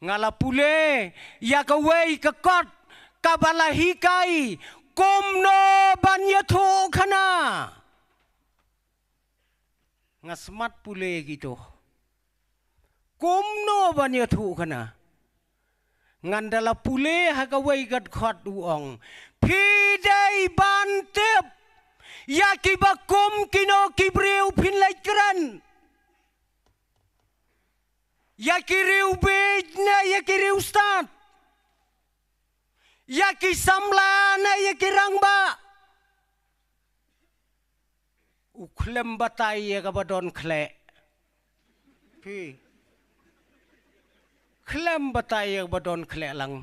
ngala pule ya ka wei ka kot ka balahikai kumno banyathu khana ngasmat pule gitu kumno banyathu khana ngandala pule ha ka wei gat khot uong pidai bantep ya kibakum kino kibreu pinlai kran ya kiriu bejna ya kiriu stat ya kisamlana ya kirangba uklem batai ya kabadon kle pi klem batai ya kabadon kle lang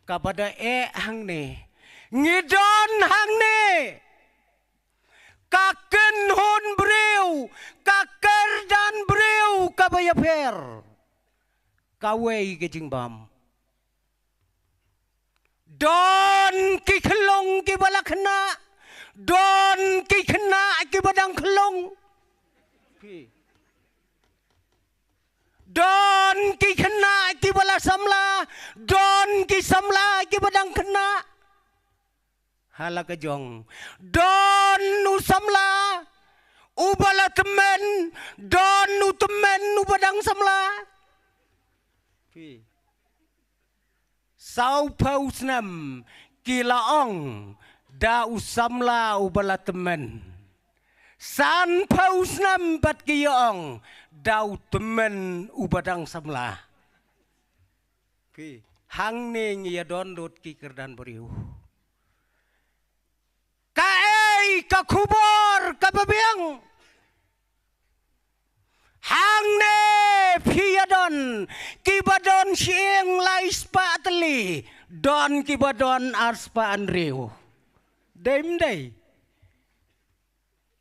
kabada hang ne ngidon hang ne kaken hon breu kaker dan breu kabaya per kawei ke jingbam don ki khlong ki balakna don ki khna ki badang khlong don ki khna ki bala samla don ki samla ki badang khna hala ka jong don nu samla ubala temen don nu temen nu badang samla sau pausnam kilaong da usamla ubala temen san pausnam bat kiong da temen ubadang samla hang ne ngia don dot ki kerdan beriu kaei ka kubor ka babiang hang ne phiadon kibadon sieng lai spa teli don kibadon arspa anriu dem dei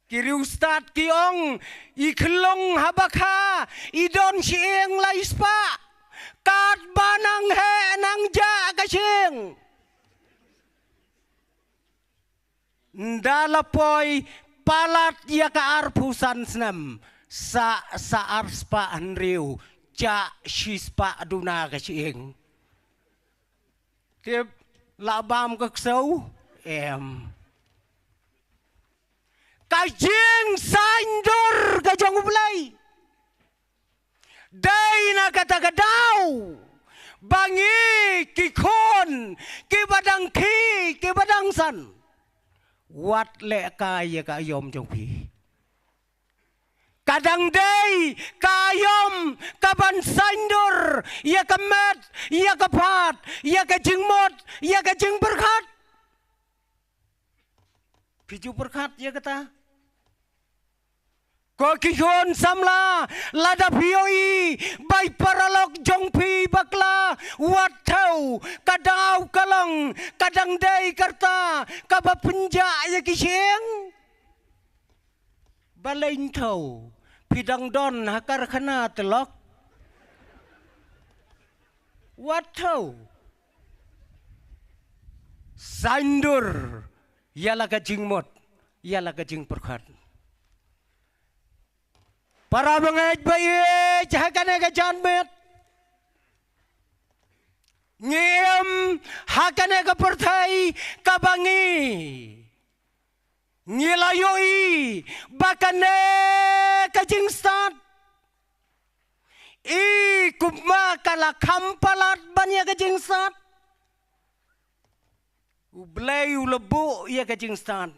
kiriu stat kiong ikhlong habakha idon sieng lai spa kat banang he nang ja ka sieng ndalapoi palat ya ka arpusan snam sa arspa anriu cha shispa aduna ka sieng tiếp labam ka ksau em ka jing sandur ka jong play dai na kata kadau bangi ki khon ki badang san wat le ka ya ka yom jong pi kadang day kayom kaban sandur ya kamat ya kapat ya kajingmot ya kajing berkat piju berkat ya kata ko kihon samla lada pioi bai paralok jongpi bakla watau kadau kalang kadang day karta kaba penja ya kiseng balain tau pidang don hakar khana telok watau sandur yala ka jingmot yala ka jing perkhat para bangaj baye jahakane ka janmet ngiem hakane ka perthai ka bangi ngilayoi bakane kajing stat i kumma kala kampalat banya kajing stat ublay ulebu ya kajing stat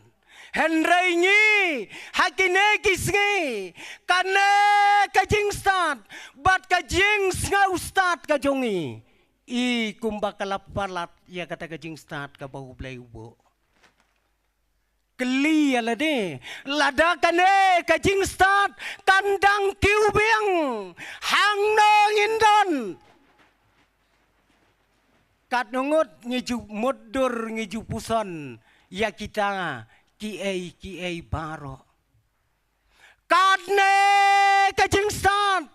henrei ngi hakine kisngi kane kajing stat bat kajing ngau stat kajongi i kumba kala palat ya kata kajing stat ka bau blay ubo keli ala de lada kane kajing stat kandang kiubing hang nong indon kat nongot ngiju modur ngiju puson ya kita ki baro kadne kajing stat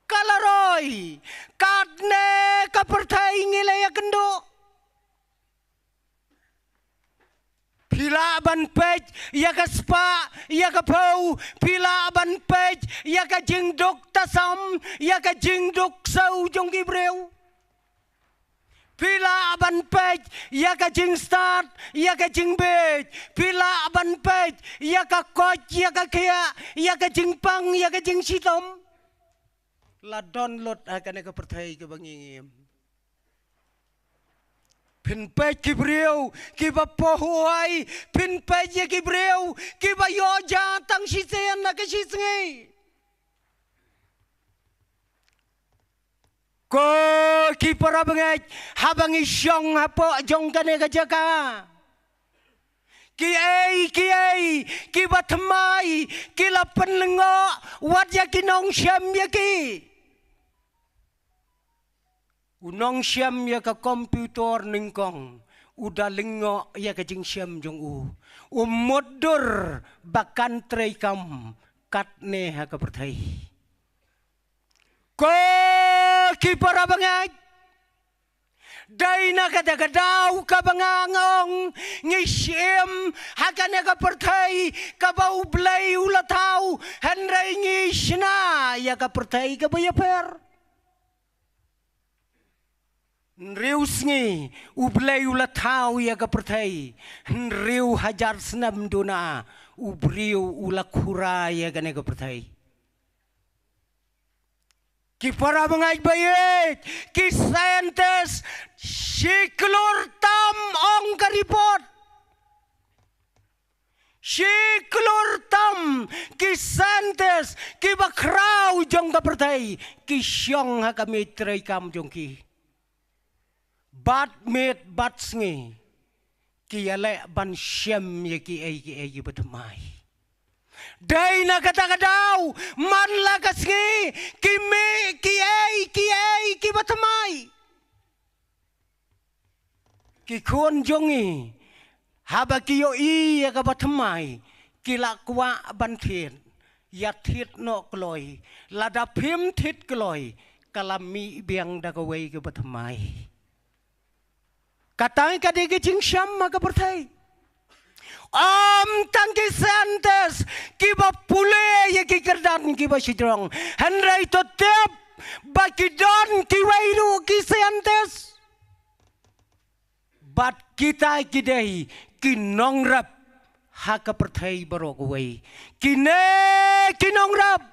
kalaroi kadne kapertai ngilaya kendo Pila ban pej ya ka spa ya ka pau pila ban pej ya ka jing dok tasam ya ka jing dok sau jong ki breu pila ban pej ya ka jing start ya ka jing bej pila ban pej ya ka koj ya ka kia ya ka jing pang ya ka jing sitom la download akan ka perthai ka bangingim pin pej ki breu ki ba pohuai pin pej ki breu ki ba yo ja tang si sen na ka si sngi ko ki para bangai habang isyong hapo jong ka ne ka jaka ki ki ba thamai ki la penlengo wat ya ki nong syam ya ki unong syam ya ka komputer ningkong udah lengo ya ka jing syam jong modur bakan trei kam kat ne ha ka perthai ko ki para bangai dai na ka da dau ka bangangong ngisyem ha ka ne ka perthai ka bau blai ulatau hanrai ngishna ya ka perthai ka bayaper Riu sngi ublay ulatau ya ka perthai riu hajar senam duna ubriu ulakura ya ka ne ka perthai ki para bangai bayet ki scientist shiklur tam ong ka report shiklur tam ki scientist ki bakrau jong ka perthai ki syong ha ka mitrai kam jong ki bat met bat sngi ki ale ban syam ye ki ai batmai dai na kata kadau man la ka sngi ki me ki ai ki batmai ki kon jongi haba ki yo i ya ka batmai ki la kwa ban thien ya thit no kloi la da phim thit kloi kalami biang da ka wei ka batmai Katang ka digi jing syam maka perthai. Tangki sentes kiba pule ye ki kerdan kiba sidrong. Henry to tep baki don ki wairu ki sentes. Bat kita kidai ki nongrap haka perthai barok wei. Kine ki nongrap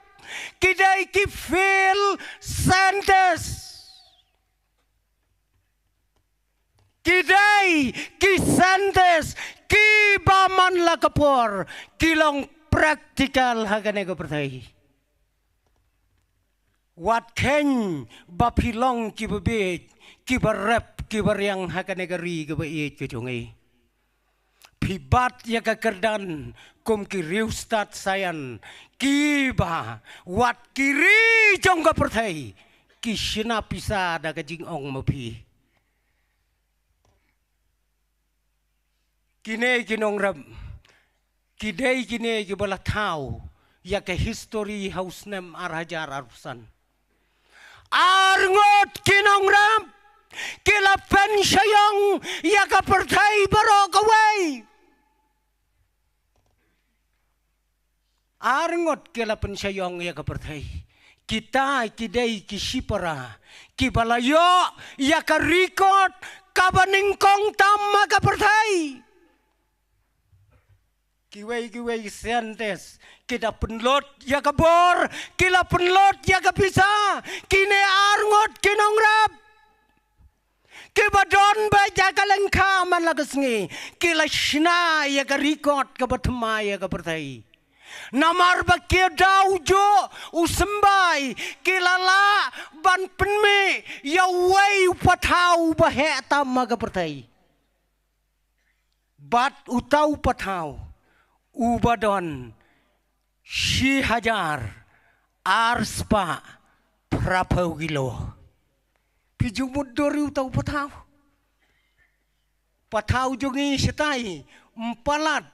kidai ki feel sentes. Kidai, kisantes, kibaman la kapor, kilong praktikal hagane ko perthai. Wat ken bapilong kibabit, kibarep kibaryang hagane gari kabayit kejungi. Pibat ya kakerdan kum kiriu stat sayan, kiba wat kiri jong ka perthai, kisina pisa da kajing ong mapi. Kine kinong rab kidai kine kibala tau ya ke history house nem arhajar arusan arngot kinong rab kila pensyong ya ka perthai barok away arngot kila pensyong ya ka perthai kita kidai kisipara kibalayo ya ka record kabaningkong tama ka perthai Kiwai sentes kita penlot ya kabor kila penlot ya kabisa kine arngot kinongrap kibadon baja kalengka man lagasngi kila shna ya ka record ka batma ya ka perthai namar bakir daujo usembai kilala ban penme ya wei pathau bahe tam ka perthai bat utau pathau Ubadon si hajar arspa prapau gilo pijumud dori utau patau jongi setai empalat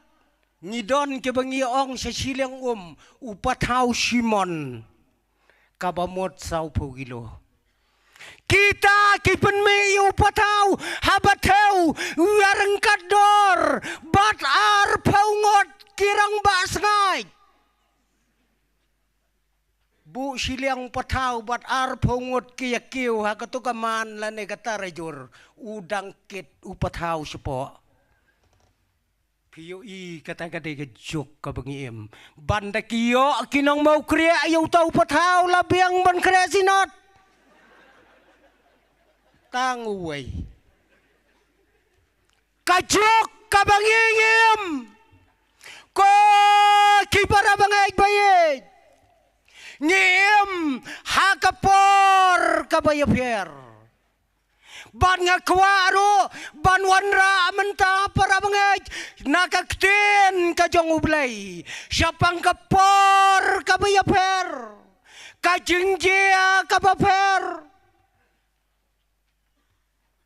ngidon ke bangi ong sa silang upatau simon kabamot sau pau gilo Kita kipen me upatau habateu wareng kador bat ar paungot kirang basngai. Bu siliang patau bat ar paungot kia kiu ha katukaman la ne katarajur udang kit upatau sepo. Piyo i kata kade ke jok ka bangiem. Banda kiyo kinang mau kriya ayaw tau patau labiang ban kriya sinot. Tanguway. Kajok kabangingim. Ko kipara bangay bayay. Ngim hakapor kabayapyer. Ban nga kwaro ban wanra menta para bangay nakaktin kajong ublay. Siapang kapor kabayapyer. Kajingjia kabaper.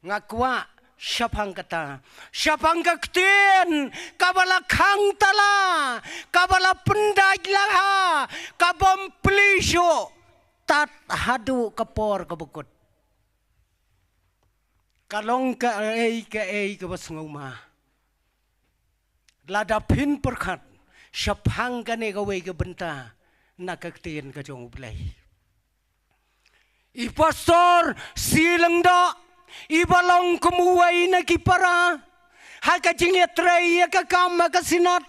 Ngakwa siapang kata siapang kaktin kabalakang tala kabala pendaj laha kabam plisyo tat hadu kapor kabukut kalong ka ei kabas nguma ladapin perkat siapang kane gawe kabenta nakaktin kajong ublay ipastor silang da ibalong kumuway na kipara hakajing yatray yakakam makasinat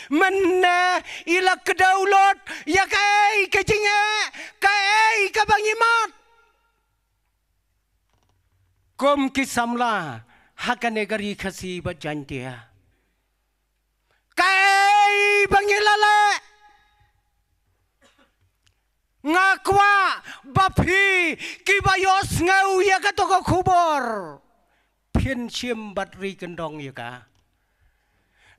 manna ilak kedaulot yakai kajinga kai kabangimat kom kisamla hakanegari kasi bajantia kai bangilala ngakwa bapi kibayos ngau ya ka to kubor pin chim batri kendong ya ka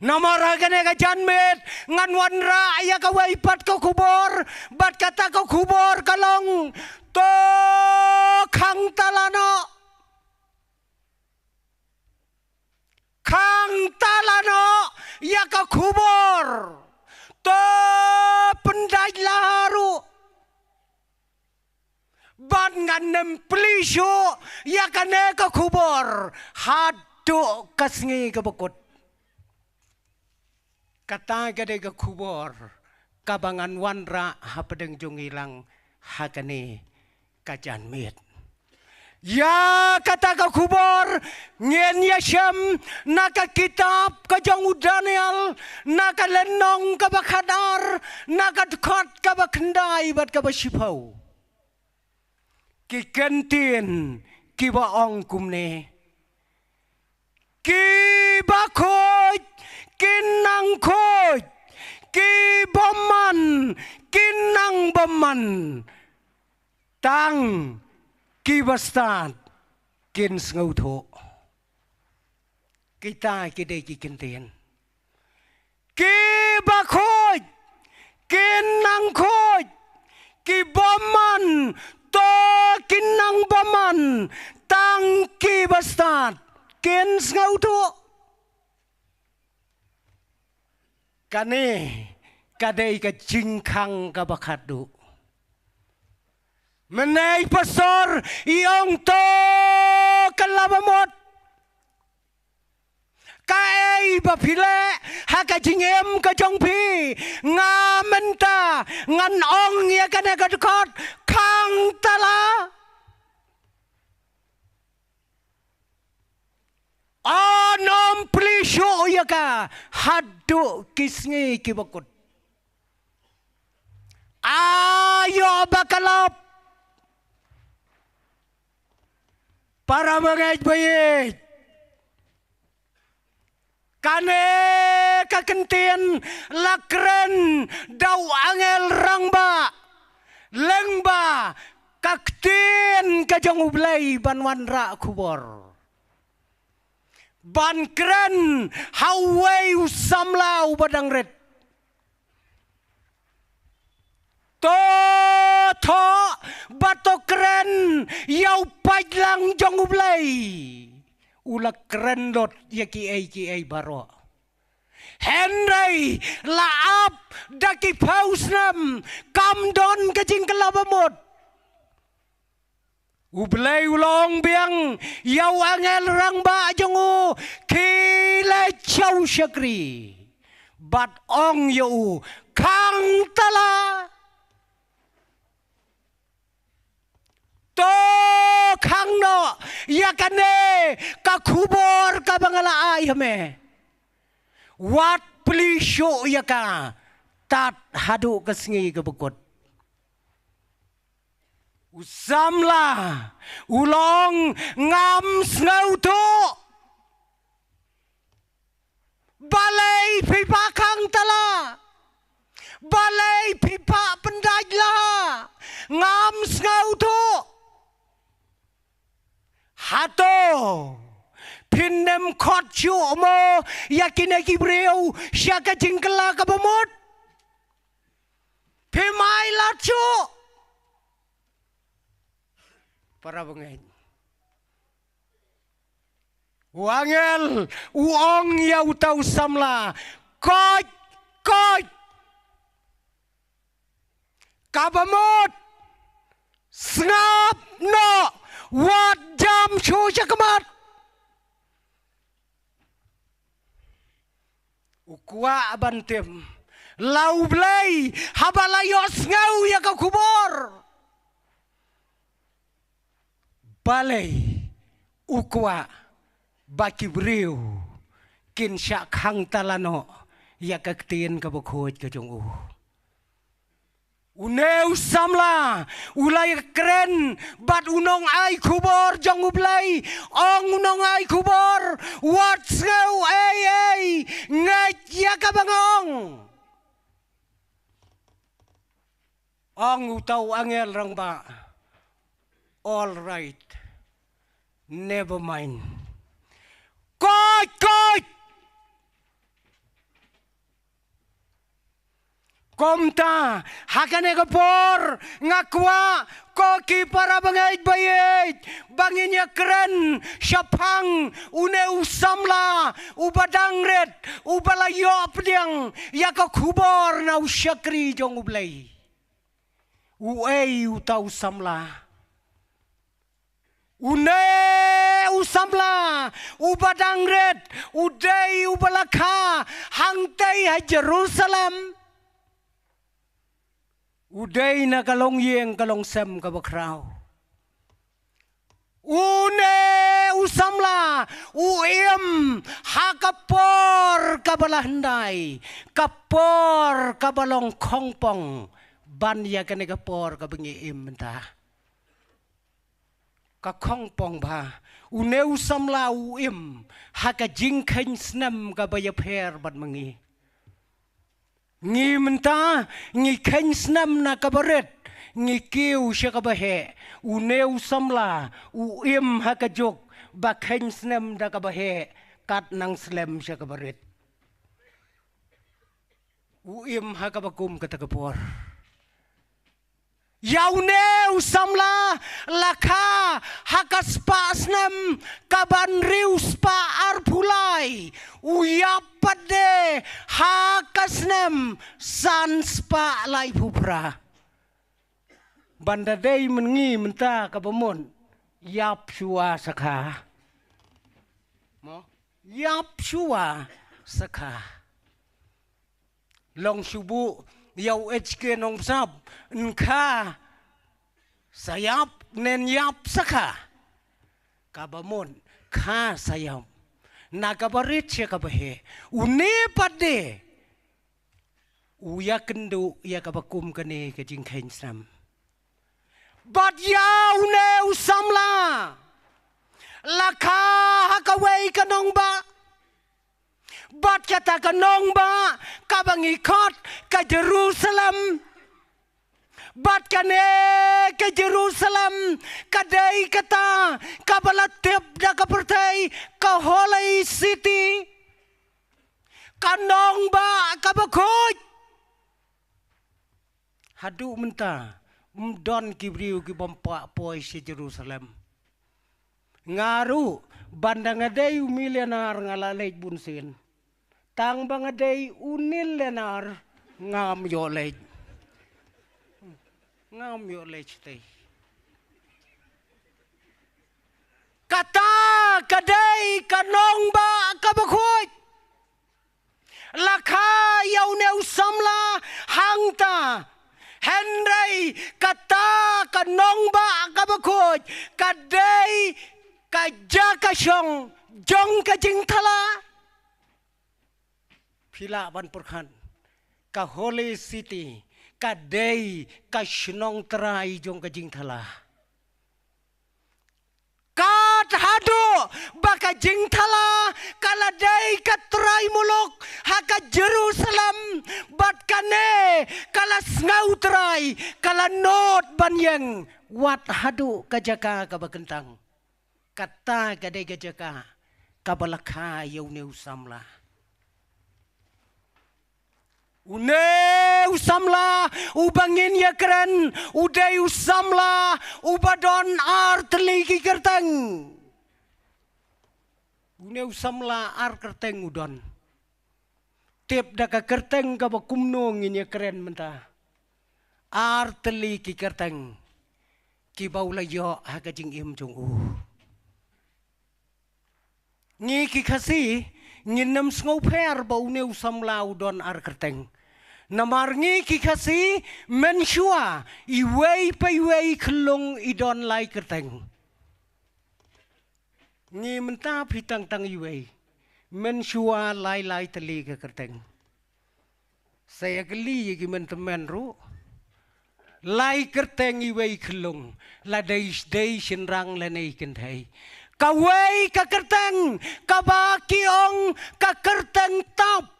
namara gane ka janmet ngan wanra ya ka waipat ko kubor bat kata ko kubor kalong to khang talano ya ka kubor to pendaj laharu ban nganem plisyo ya kane ka kubor hadu kasngi ka bukut kata gade ka kubor kabangan wanra hapadeng jungilang hakane kajanmet ya kata ka kubor ngien yasham naka kitab ka jang Daniel naka lenong ka bakadar naka dukot ka bakendai bat ka basipau ki kentin ki baong kumne ki bakoj ki nang koj ki boman ki nang boman tang ki bastat kin ngauto kita kide ki kentin ki bakoj ki nang koj ki boman to kinang baman tangki bastat ken ngauto kane kadai ka jingkang ka bakadu menai pasor iong to kalabamot kai bapile haka jingem ka jongpi ngamenta ngan ong ya kana ka dekot kang tala anom plisyo ya ka hadu kisngi kibakut ayo bakalop para mengait bayit kane kakentien lakren daw angel rangba lengba kaktin kajong ublay banwanra kubor ban kren haway usamlaw badangret to bato kren yaw pajlang jong ublay ulak keren lot ya ki ai baro Henry laap daki pausnam kamdon kajing kelabamot Ublay ulong biang yaw angel rang ba jongu kila chow syakri bat ong yu kang tala to kang no yakane ka kubor ka bangala ay hame wat plisyo yaka tat hadu kasngi ka bukot usamla ulong ngam snau to balai pipa kang tala balai pipa pendajla ngam snau to hato pinem khot chu mo yakine kibreu syaka jingkela ka bamot pemai la chu para bangay. Wangel uong yaw tau samla koy kabamot snap no wat jam chu jakamat ukwa abantem lau blay habalayos ngau ya ka kubor balay ukwa baki briu kin syak hang talano ya kaktin ka bukhoy ka jong uneu samla ulay keren bat unong ay kubor jong ublay ong unong ay kubor wat ngau ay ngat ya ka bangong ong utaw angel rang ba. All right, never mind. Koy! Komta, hakane kapor, ngakwa, koki para bangait bayit, banginya keren, syapang, une usamla, ubadang red, ubalayo pediang, yaka kubor na usyakri jong ublay. Uay utau samla. Une usamla ubadang red udai ubalaka hangtai ha Jerusalem udai na kalong yeng kalong sem kabakraw une usamla uim hakapor kabalahandai kapor kabalong kongpong ban ya kane kapor kabangi imta ka khong pong ba uneu samla uim haka jingkhain snam ka baya pher bat mangi ngi menta ngi khain snam na ka baret ngi kiu sha ka bahe uneu samla uim haka jok ba khain snam da ka bahe kat nang slem sha ka baret uim haka bakum ka takapor yaune usamla laka hakas pasnem kaban rius pa arpulai uyapade hakasnem sans pa lai pupra banda dei mengi menta kabamon yap shua sakha mo yap shua sakha long shubu yaw HK nong sab nka sayap nen yap saka kabamon kha sayap nakabarit siya kabahe uni pade uya kendo ya kabakum kane kajing kain sam but yaw ne usamla laka hakaway kanong ba bat kata kanong ba kabangi kot ka Jerusalem bat kane ke Jerusalem kadai kata kabalatip da kapertai ka Holy City kanong ba kabakot hadu menta don kibriu ki bompa poi si Jerusalem ngaru bandang adai milianar ngalalay bunsin tang bangaday unil lenar ngam yolej tay kadai kanong ba kabakhoy lakha yau neu samla hangta Henry kata kanong ba kabakhoy kadai kajaka syong jong kajing thala Pila ban purkhan ka Holy City ka day ka shnong trai jong ka jing thala ka hado baka jing thala kala day ka trai mulok ha ka Jerusalem bat kane kala ngau trai kala not banyeng wat hado ka jaka ka bakentang kata ka day ka jaka ka balakha yau neu samla Une usamla ubangin ya keren udai usamla ubadon arteli ki kerteng Une usamla ar kerteng udon Tip daka kerteng ka bakumnong in ya keren menta arteli ki kerteng ki baula yo ha ka jing im jong u Ngi ki kasi nginam sngau per ba une usamla udon ar kerteng Namarngi ki kasi mensua iwei pa iwei kelong idon lai kerteng. Ngi menta pitang tang iwei mensua lai lai teli ke kerteng. Saya geli ki mentemen ru lai kerteng iwei kelong la dei senrang lenei kentai. Kawei ka kerteng kabakiong ka kerteng tap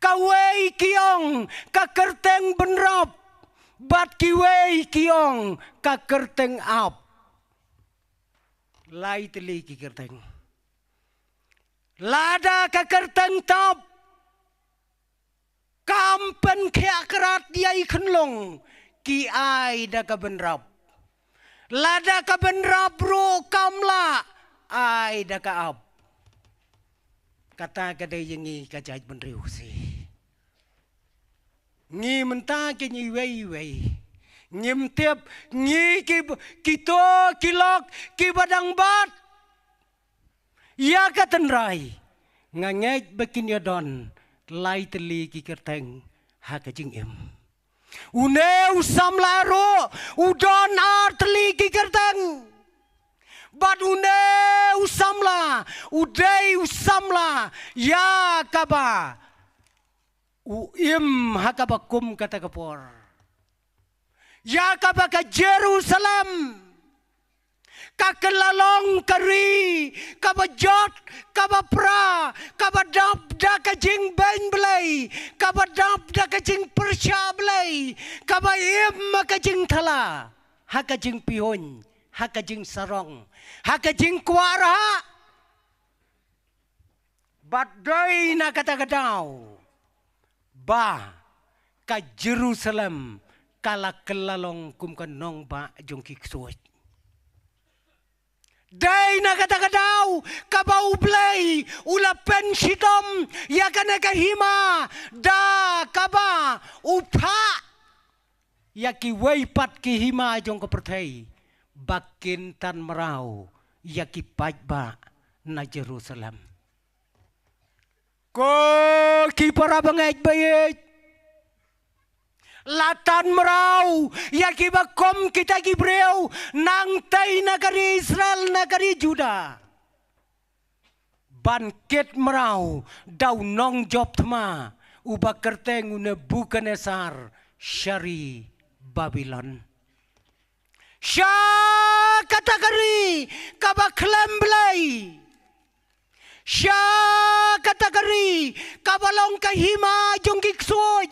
Kawei kiong ka kerteng benrop bat kiwei kiong ka kerteng ap lai teli ki kerteng lada ka kerteng tap kampen ke akrat diai khenlong ki ai da ka benrop lada ka benrop ro kamla ai da ka ap kata kadai yengi ka jaj benriu si Ngi menta ke nyi wei Nyim tiap ngi kito kilok ki badang bat Ya katenrai ngangej bekin yodon lai teli ki kerteng ha ka jing em Une usam laro udon ar teli ki kerteng Bad une usamla udai usamla ya kaba Uim hakabakum kata kapor. Ya kabaka Jerusalem. Kakelalong kari. Kabajot. Kabapra. Kabadap da kajing bain belai. Kabadap da kajing persya belai. Kabaim kajing thala. Hakajing pihon. Hakajing sarong. Hakajing kuara. Badai na kata-katau. Ba ka Jerusalem kala kelalong kum kanong ba jong kiksuit. Day na kata-katau kabau blay ulapen sitom ya kana kahima da kaba upa ya ki weipat ki hima jong kepertai bakin tan merau ya ki pajba na Jerusalem. Ko ki para bangaj bayet latan merau ya ki bakom kita gibreu nang tai negari Israel negari Juda banket merau dau nong job thma uba kerteng une Bukanesar syari Babylon sya kategori kabakhlem belai Sya kategori kabalong kahima jong kiksoy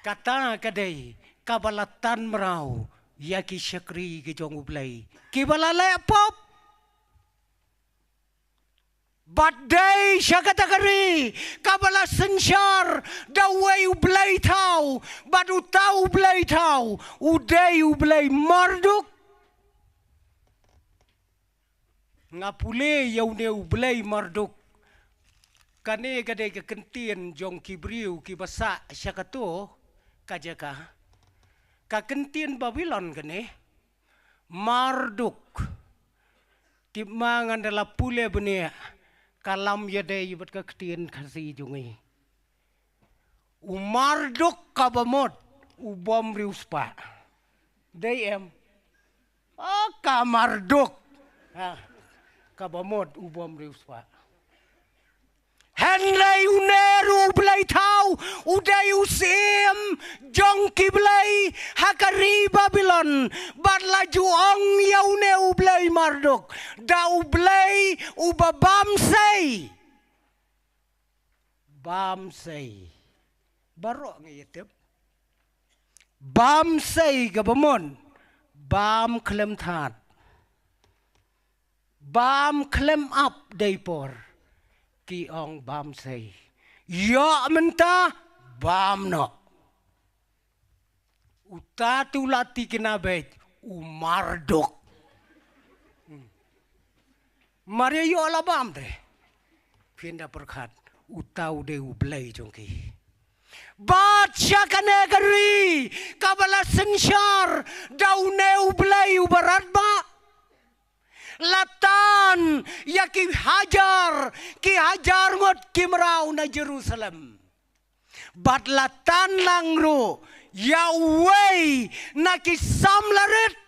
kata kadai kabalatan merau yaki syakri ke jong ublay kibalale pop badai sya kategori kabala sensyar dawai ublay tau badu tau ublay tau udai ublay marduk ngapule yau neu belai marduk kane kadai ke kentien jong kibriu ki basa syakato kajaka ka kentien Babylon kane Marduk timangan dalam pule benia kalam yade yubat kaktian kasih jungi. Marduk kabamot ubom riuspa. Dayem. Marduk. Kabamot ubom riuspa. Henlay uneru belay tau uday usim jongki belay hakari Babylon badlaju ong yaune ublay Marduk da ublay uba bamsay baro ngayetep bamsay gabamon bam klem that bam klem up daypor ki ong bam say ya menta bam no uta tulati kinabet Marduk Maria yo ala bam de pinda perkat utau de ublay jongki baca kanegari kabala sensyar daune ublay ubarat ba Latan ya ki hajar ngot kimrau na Jerusalem. Bat latan langro Yahweh na ki samlarit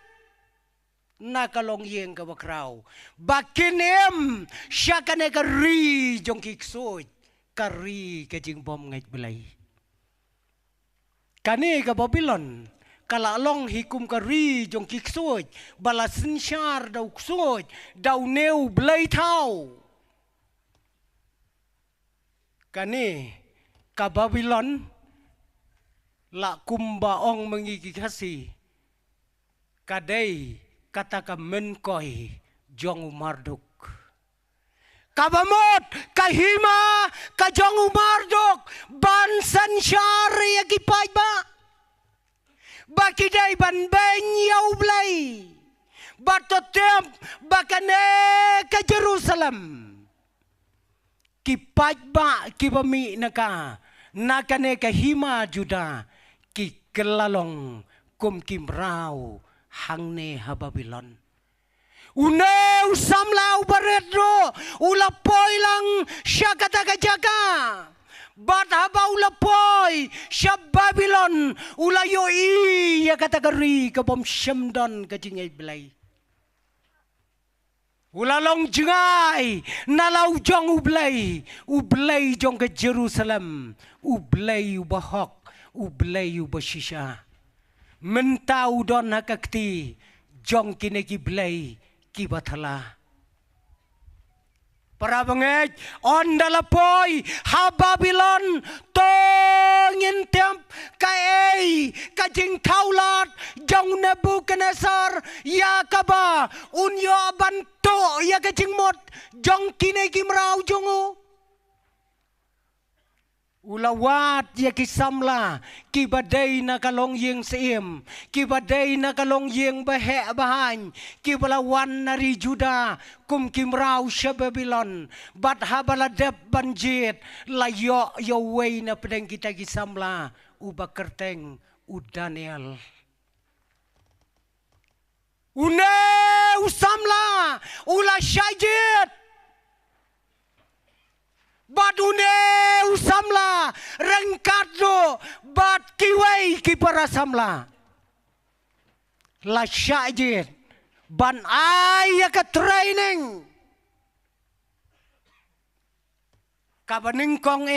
na kalong yeng ka bakrau. Bakinem syakane kari jong kiksoy kari kajing bom ngait belai. Kani ka Babylon kalalong hikum kari jong kiksoy balasin syar daw ksoy daw neu belay tau kani ka Babylon la kumbaong mengikikasi kadai kata ka menkoy jong Marduk kabamot kahima ka jong Marduk bansan syar yakipay ba Bakiday ban benyaw blay batotem bakane ka Jerusalem kipaj ba kibami naka nakane ka hima Juda ki kelalong kum kimrau hangne ha Babylon uneu samlau baredro ulapoy lang syakata ka jaga Bat haba ulapoy siya Babylon ulayo iya kategori kabom syemdon kajingay belay. Ulalong jengay nalaw jong ublay jong ke Jerusalem ublay ubahok ublay ubashisha. Mentau don hakakti jong kinegi blay kibathala. Para bangit on dalapoy ha Babylon tongin temp kae kajing taulat jong Nebuchadnezzar ya kaba unyo banto ya kajing mot jong kine kimrau jongo ulawat ya kisamla kibadai na kalong yeng seim kibadai na kalong yeng bahe bahan kibalawan nari Juda kum kimrau sya Babylon bat habaladep banjit layo Yahweh na pedeng kita kisamla uba kerteng u Daniel une usamla ula syajit badune usamla rengkadlo bat kiwai kipara samla la syajit ban aya ka training kabaning kong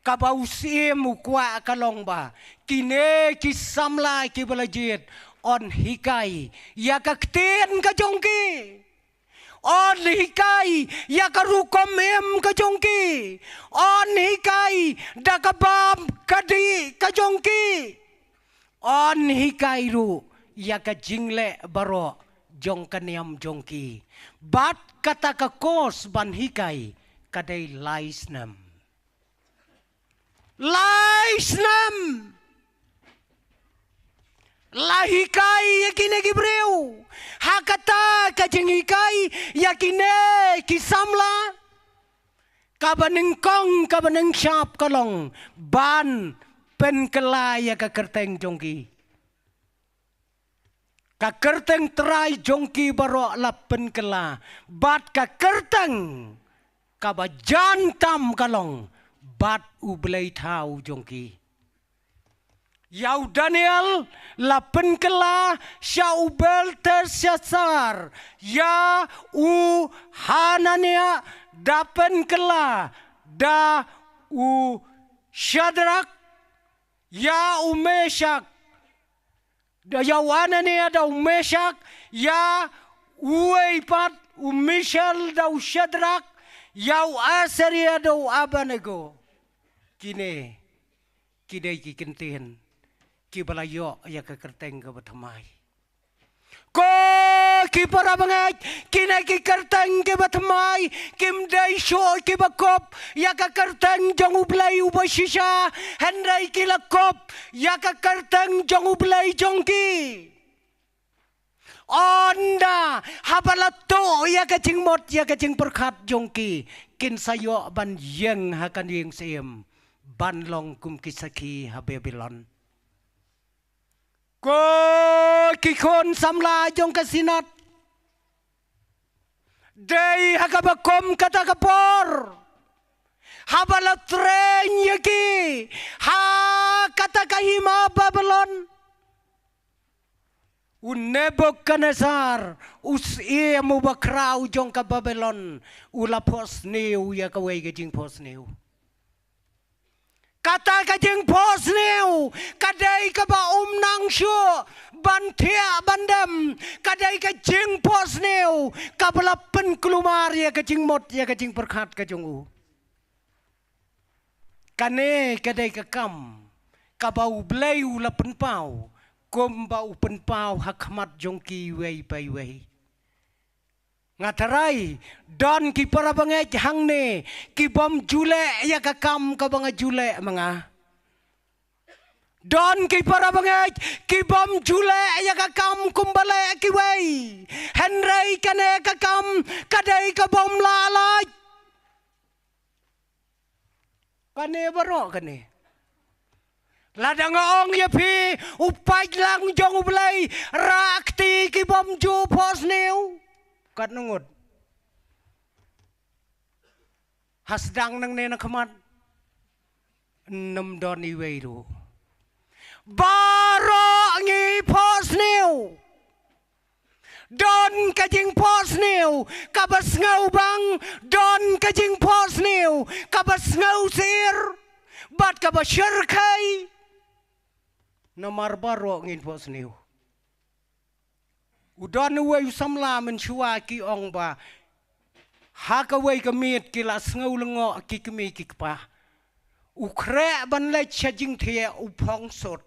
kabausim ukwa kalong ba kine kisamla kibalajit on hikai ya kaktin ka jongki on hikai ya karukom em kajongki on hikai dakabam kadi kajongki on hikai ru ya kajingle baro jong kaniam jongki bat kata ka kos ban hikai kadai laisnam lahikai yakine gibreu hakata kajingikai yakine kisamla kabanengkong kabaneng syap kalong ban pen kelaya ka kerteng jongki ka kerteng terai jongki barok lapen kela bat ka kerteng ka ba jantam kalong bat ublei tau jongki Yau Daniel lapen kela Shaubel tersyasar ya u Hanania dapen kela da u Shadrach ya u Meshach da ya Hanania da u Meshach ya u Eipat u Mishael da u Shadrach ya u Azaria da u Abednego kini kidai kikenten ki balayo ya ka kerteng ka batamay ko ki para bangay kina ki kerteng ke batamay kim dai sho ki bakop ya ka kerteng jong ublay ubashisha henry ki lakop ya ka kerteng jong ublay jongki onda habalato ya ka jingmot ya ka jing perkhat jongki kin sayo ban yeng hakan yeng seem ban long kum kisaki habebilon ko kikon samla jong kasinat day hakabakom kata kapor habala tren yaki ha kata kahima Babylon Nebukadnezar us mu bakrau jong ka Babylon ulapos new ya kawai gajing pos new kata kajing pos new kadai ka ba nang syo ban thia bandam kadai kajing pos new kabalapen kelumar ya kajing mot ya kajing perkhat kajung u kane kadai ka kam kabau blai u lapen pau kom ba u pen pau hakmat jongki wei pai wei ngatarai don ki para bangai hang ne ki bom jule ya ka kam ka banga jule manga don ki para bangai ki bom jule ya ka kam kumbale ki wei henry kane ka kam kadai ka bom lalai kane baro kane ladang ong ya pi upai lang jong ublai rakti ki bom ju pos new kat nungut hasdang nang ne nakamat nam don iwei ru baro ngi pos new don kajing pos new kabas ngau bang don kajing pos new kabas ngau sir bat kabas syarkai namar baro ngi pos new udon wei samla men shua ki ong ba haka wei kamit ki la ngau lengo ki kemi ki pa ukre ban le chajing thia u phong sot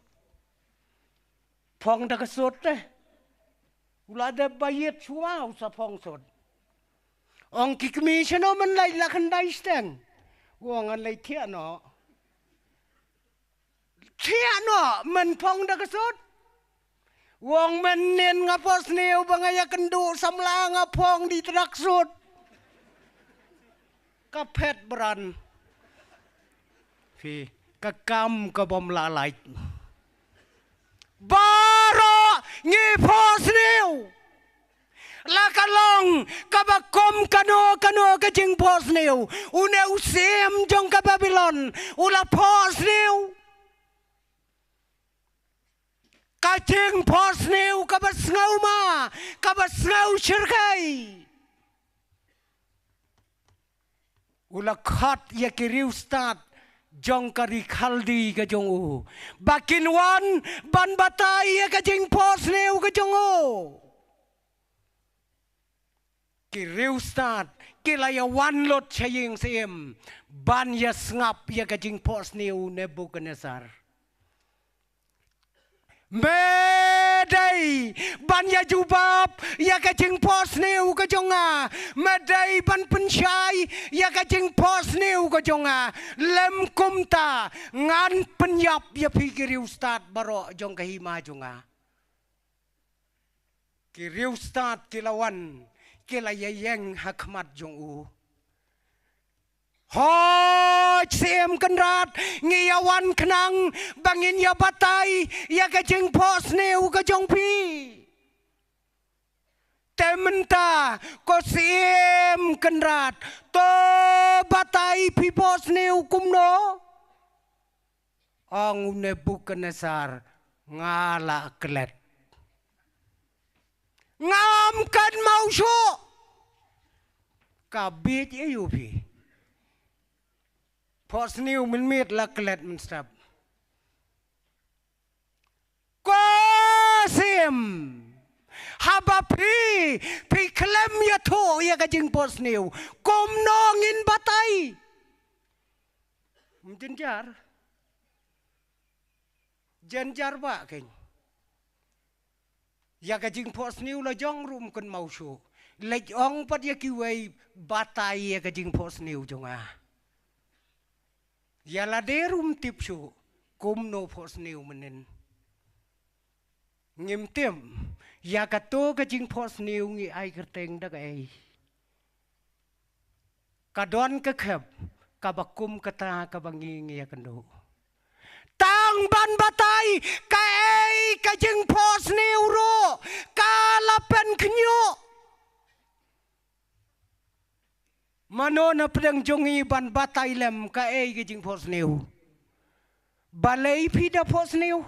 phong da ka sot te ula da bayet shua u sa phong sot ong ki kemi chano man lai la kan dai steng wong an lai thia no man phong da ka sot wong menen ngapos neu bangaya kendu samla ngapong di traksut kapet beran fi kakam kabom lalai baro ngi pos neu lakalong kabakom kano kajing pos neu une usim jong ka Babylon ula pos neu kajing pos new kabas ngau ma kabas ngau syirkai ula khat ya kiriu start jong kari khaldi ka jong u bakin wan ban batai ya kajing pos new ka jong u kiriu start kilaya wan lot chaying sim ban ya ngap ya kajing pos new Nebukadnezar medai ban ya jubab ya kajing pos new ka jonga medai ban pensyai ya kajing pos new ka jonga lem kumta ngan penyap ya pikir ustad baro jong kahima jonga kiri ustad kilawan kilayayeng hakmat jong u hoj sim kenrat ngiyawan kenang bangin ya batai ya kajing pos new ka jong pi tementa ko siem kenrat to batai pipos ni hukum no ang Nebukadnezar ngala kelet ngam kan mau syo kabit ayubi pos ni min mit la kelet min stab ko siem haba pi klem ya to ya ka jing pos niu kom nongin batai jenjar ba ken ya ka jing pos niu la jong rum kan mau shu lej ong pat ya ki wei batai ya ka jing pos niu jonga ya la de rum tip shu kom no pos niu menen ngim tem ya ka to ka jing pos niu ngi ai kerteng da ai ka don ka khap ka bakum kata ka bangi ngi ya kando tang ban batai ka ai ka jing pos niu ro ka lapen knyo mano na pedang jongi ban batai lem ka ai ka jing pos niu balai pida pos niu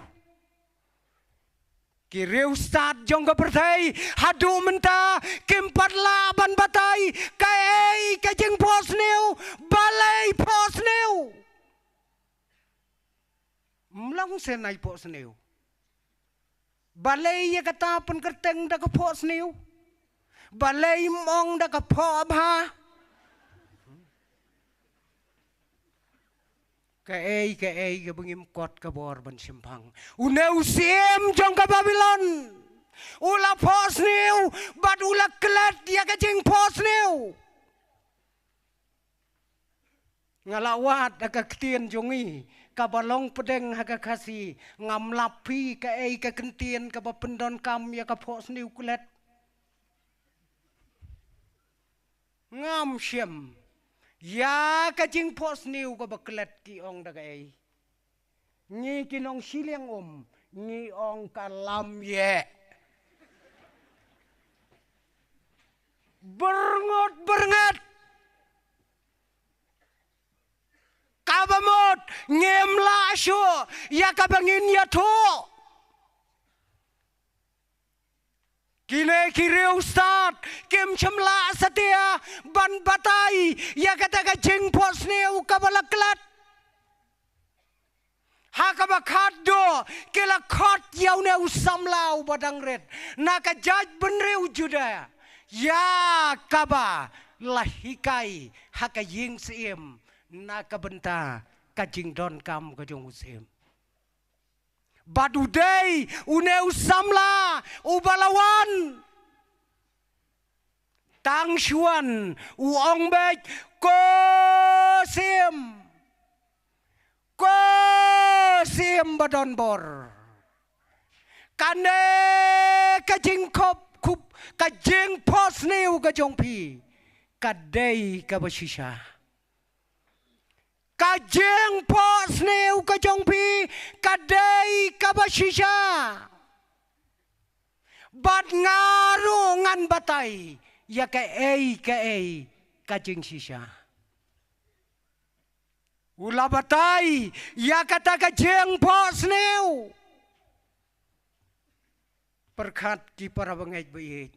Kireu start jong ka pertai hadu menta kimpat laban batai kai kajing pos new balai pos new mlang senai pos new balai ya kata pen kerteng da ka pos new balai mong da ka po abha Kae ka bengim kot ka bor ban simpang. Uneu sim jong ka Babylon. Ula pos niu, bat ula kelet dia ka jing pos niu. Ngalawat ka ketien jongi, ka balong pedeng ha ka kasi, ngam lapi ka ka kentien ka pendon kam ya ka pos niu kelet. Ngam siem. Ya ka jing pos niu ka baklet ki ong da kai ni kinong siliang ni ong kalam ye berngot kabamot ngem la syo ya ka bangin ya to Kine kireu start kem chamla satia ban batai ya kata ka jing pos neu kabalaklat ha ka bakhat do kela khot yau neu samlau badang red na ka jaj benreu juda ya kaba lahikai ha ka ying siem na ka benta ka jing don kam ka jong siem Badudai uneu samla ubalawan tang shuan uong bek ko sim badon bor kane kajing kop kup kajing pos neu kajong pi kadai kabashisha Kajeng pos neu kajong pi kadai kabashisha bat ngaru ngan batai ya ka kajeng shisha ula batai ya kata kajeng pos neu perkat ki para bangait bayit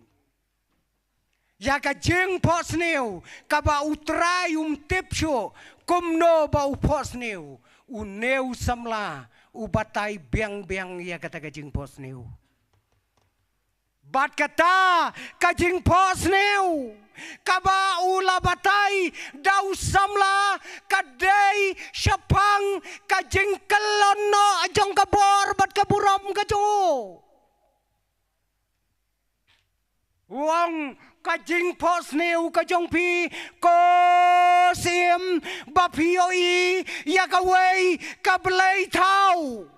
ya kajeng pos neu kaba utrai tipsyo kumno ba upos neu uneu samla ubatai biang ya kata kajing pos neu bat kata kajing pos neu kaba ula batai dau samla kadai syapang kajing kelono ajong kabor bat kaburam kajo wong kajing pos neu kajong pi ko sim bapioi ya kawei kablei tau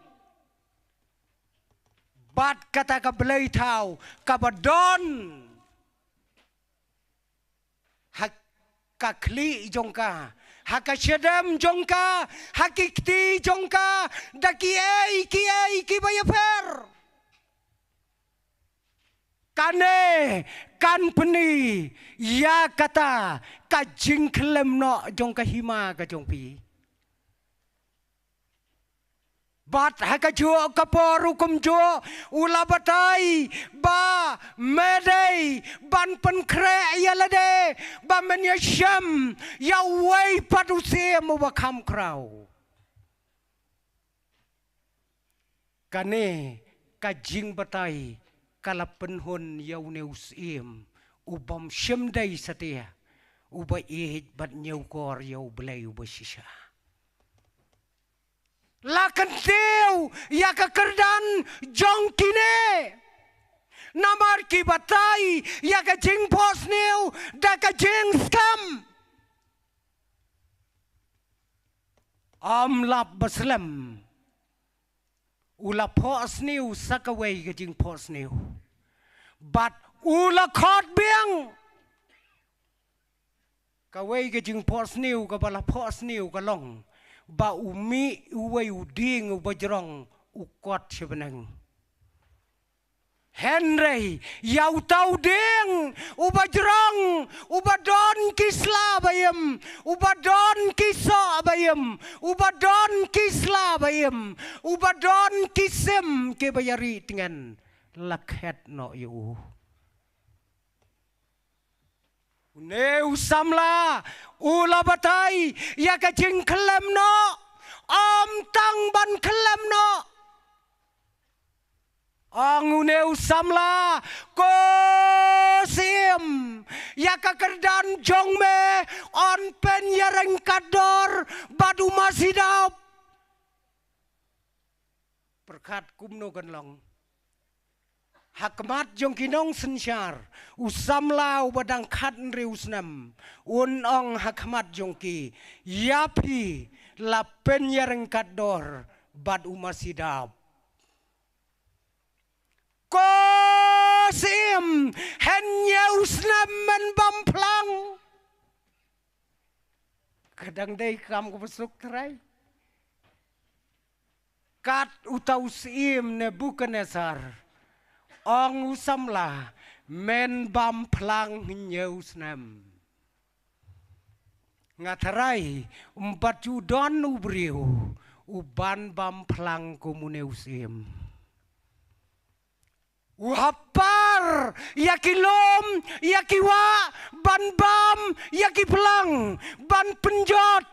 bat kata kablei tau kabadon hak kakli jongka hakashadam jongka hakikti jongka daki ki bayafer kane kan peni ya kata kajing kelem no jong kahima ka jong pi bat hakajo kaporu kumjo ulabatai ba medei ban pen kre yalade ba menyasham ya wai paduse mo bakam krau kane kajing batai kala penhon yau neus im ubam shemdai satia uba ihit bat nyau kor yau belai uba shisha lakan teu ya kekerdan jong kine namar ki batai ya ka jing pos neu da ka jing skam lap baslam ula pos neu sakawai ka jing pos neu but ula khot biang kawai ka jing pos neu ka bala pos neu ka long ba umi uway uding ubajrong ukot sebenang Henry yau tau ding ubajrong ubadon kisla bayam ubadon kisa bayam ubadon kisla bayam ubadon kisem ke bayari dengan lakhet no yu Neu samla ula batai ya ka jing kelem no tang ban kelem no neu samla ko sim ya ka kerdan jong me on pen yareng kador badu masidap perkat kumno ganlong Hakmat jong kinong sensyar usamla ubadang khat riusnam unong hakmat jong ki yapi lapen yareng kador bad umasidap kosim henya usnam men bamplang kadang day kam ko besuk terai kat utau sim Nebukadnezar Ong usamla men bam plang nyeus nam ngatarai don ubriu uban bam plang komuneusim uhapar yakilom yakiwa ban bam yakiplang ban penjot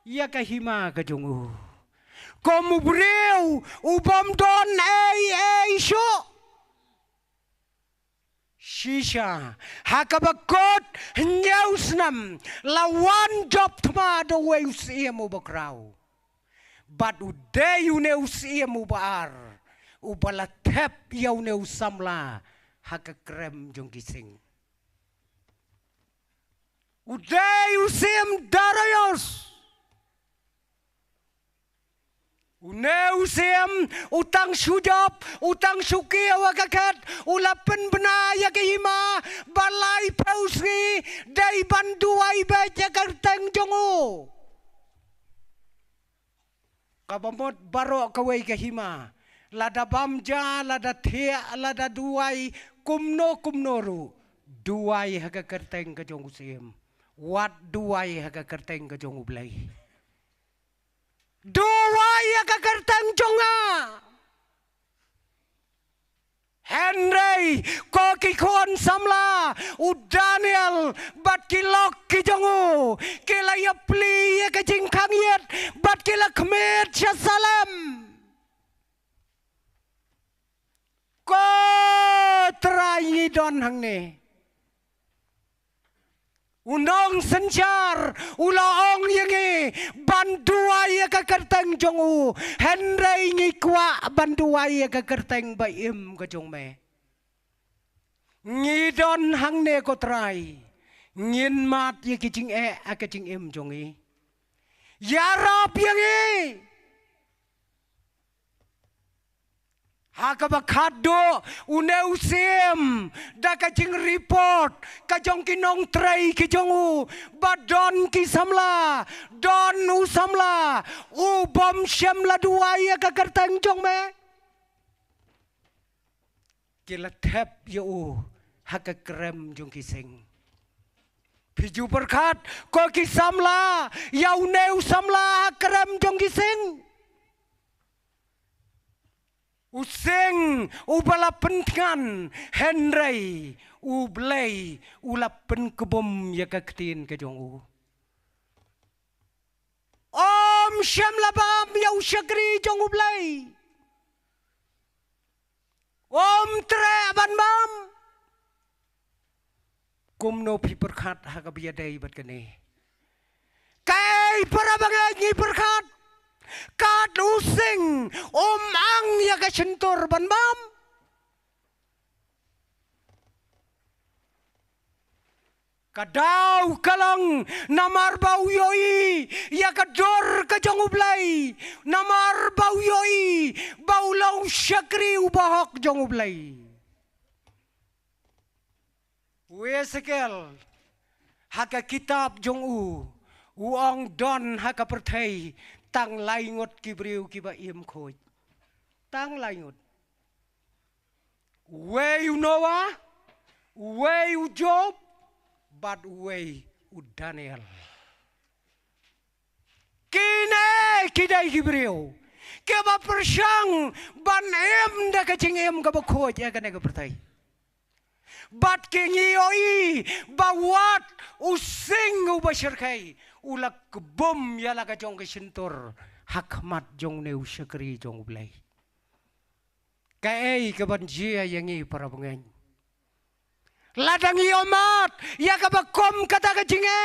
yakahima kajongu komubriu ubam don sho Shisha hakabakot nyausnam lawan job tma do weus iemu bakrau but uday uneus iemu baar ubala tep yauneus samla hakakrem jong gising uday usim darayos Uneusim utang sujab utang suki awakakat ulapen benaya kehima balai pausri dai banduai baca karteng jongo kabamot barok kawai kehima lada bamja lada thea lada duai kumnoru duai haga karteng ka jongo sim wat duai haga karteng ka jongo blai Duai kakartang jonga Henry koki kon samla u Daniel bat kilok ki jongu kila ya pli ya kajing kangiet bat kila kmet salam ko trai don hang ne Unong sencar ulaong yangi banduai kakarteng jongu Henry ngikwa banduai kakarteng baim ka jong me ngidon hang ne ko trai ngin mat ye kijing akajing im jongi yarap yangi Hakabakado uneusim da kajing report kajong kinong tray kijongu badon kisamla don usamla ubom syamla duaya kakartang jong me kila tep yo haka krem jong kising Piju berkat ko kisamla yau neu samla krem jong kising Using ubala pentingan Henry ublay ulapen kebom ya kaktin ke jong Om syam labam yau syakri jong ublay Om tre ban bam Kumno pi berkat hakabiadai bat kene Kai para bangai berkat Kat using ang ya ka sentor ban bam Kadau kalang namar bau yoi ya kador ka jong ublay namar bau yoi bau lau syakri ubahok jong ublay Wesekel haka kitab jong uang don haka pertai tang laingot kibriu kiba im khoi tang laingot way Noah way Job but way Daniel kine kidai kibriu kiba persyang ban em da kacing em ka khoi ya kana ka pertai Bat kengioi bawat using ubasirkai ulak kebom yala ka jong kesentor hakmat jong neu syakri jong ublay kai kebanjia yangi para pengen ladangi omat ya ka bakom kata ka jinge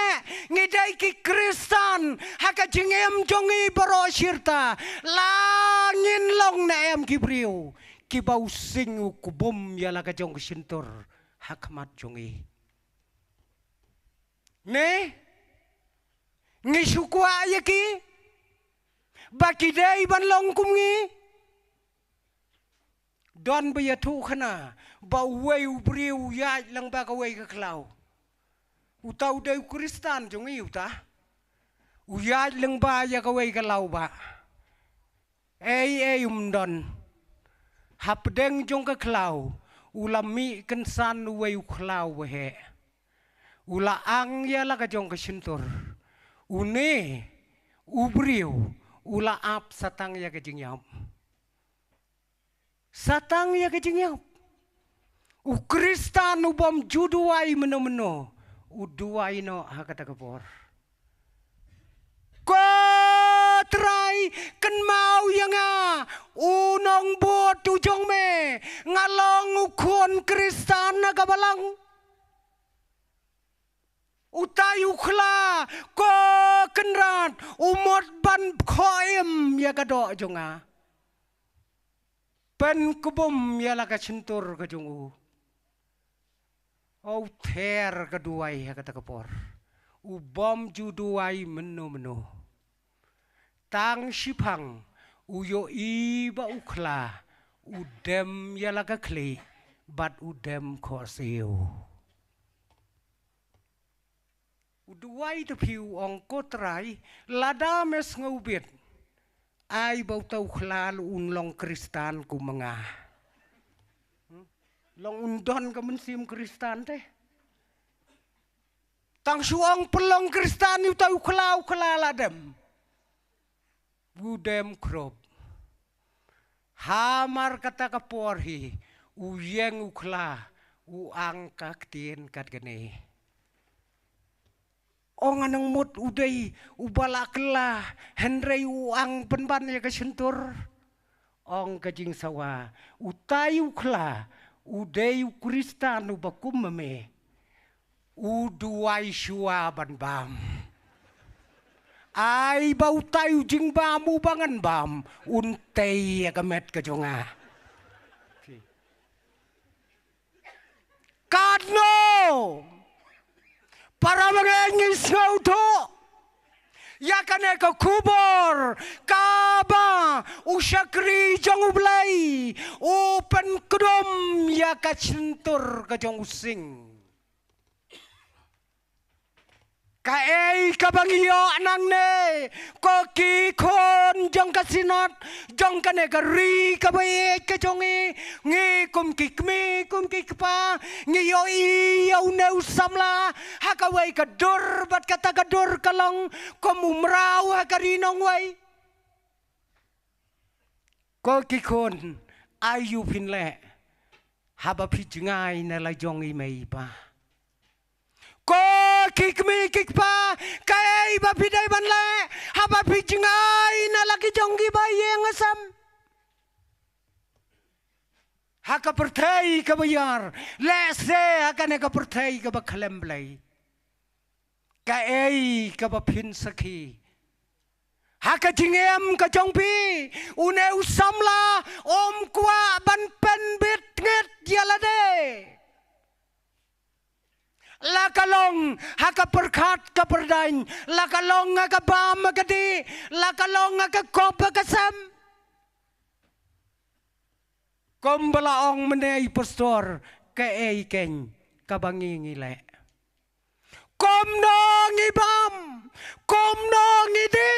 ngidai ki Kristan haka jingem jongi baro sirta langin long na em kibriu ki bau sing kubom yala ka jong kesentor hakmat jongi ne ngisukwa yaki bakidai ban long kumngi don baya thu khana ba wei ubriu ya lang ba ka wei ka klau utau dei Kristan jongi uta uya lang ba ya ka wei ka lau ba ei don hapdeng jong ka klau ulami kensan wei klau he ula ang ya la ka jong ka sentor une ubriu ula ap satang ya ka jingyam satang ya ka jingyam u Kristan ubam juduai meno uduai no hakata kapor ko trai kan mau yanga unong bot tujong me ngalong ukon Kristan na kabalang utai ukhla ko kenrat umot ban khoem ya kado jonga pen kubum ya la ka sentur ka jongu au ter kaduai ya kata kapor ubom juduai meno tang sipang uyo iba ukhla udem ya la ka kli bat udem khoseu uduai tu piu ong kotrai lada mes ngaubit ai bau tau khlal long Kristan ku menga long undon ka mensim Kristan teh tang suang pelong Kristan yu tau khlau ladem budem krop hamar kata kaporhi uyeng ukhla uang kaktien kat gene Ong anang mut udai ubalaklah Henry uang penban ya ka sentur ong kajing sawa utai ukla udai Kristan ubakum meme uduai syua ban bam ai bau tayu jing bamu bangan bam untei ya kamet kajonga kadno para mengengis ngauto ya kane ka kubor kaba usyakri jong ublay upen kedom ya ka sentur ka jong using kae kabangiyo anang ne koki kon jong kasinot jong kane ka ri ka bae ka jongi ngi kum kikpa ngiyoi yau neu samla hakawai kadur bat kata kadur kalong kum umrau hakarinong wai ko kikon ayu pinle haba pijngai na la jong i mei pa ko kikpa kai ba pidai ban le haba pijngai na la ki jong gi ba yeng asam haka pertai ka bayar lese haka ne ka pertai ka ba khlem blai ka ei ka ba phin sakhi haka jingem ka jong pi une usamla om kwa ban pen bit nget yalade la kalong haka perkhat ka perdain la kalong ka bam ka di la kalong ka kop ka sam kom balaong menei pastor ke ei ken ka bangi ngile kom no ngibam kom no ngidi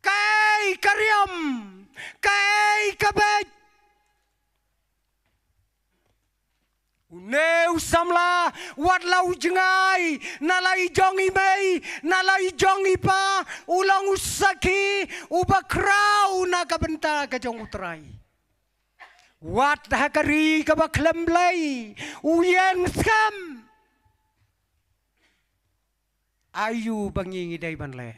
kai karyam kai kabej Neu samla wat lau jengai nalai jongi mei nalai jongi pa ulang usaki ubakrau na kabenta ka jong utrai wat hakari ka baklem blai uyen skam ayu bangingi dai banle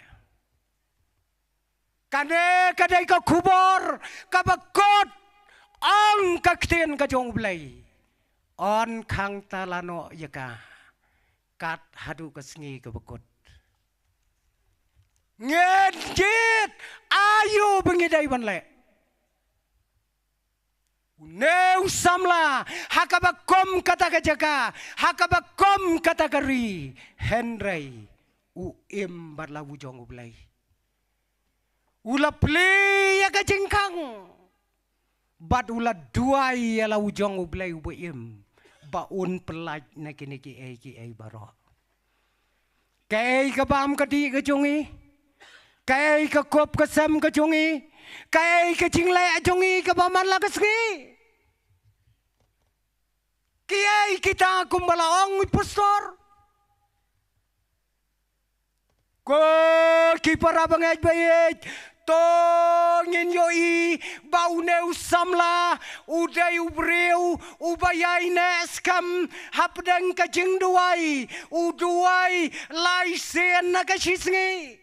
kane kadai ka kubor ka bakot ang kaktien ka jong blai on kang talano yaka kat hadu kesngi kebekut ngejit ayu bengidai banle neu samla hakabakom kata kajaka hakabakom kata kari henrei uim barlawu jong ublai ulapli ya kajengkang bat ula duai ya lau jong ublai uim baun pelaj na kini ki ai baro kai ka bam ka di ka jongi kai ka kop ka sam ka jongi kai ka jingle jongi ka baman la ka ski kiai kita kumbalaong pastor ko ki para bangaj bayej to ngin yoi bauneu samla udai ubreu ubayai neskam hapdeng ka jingduai uduai laisen na ka shisngi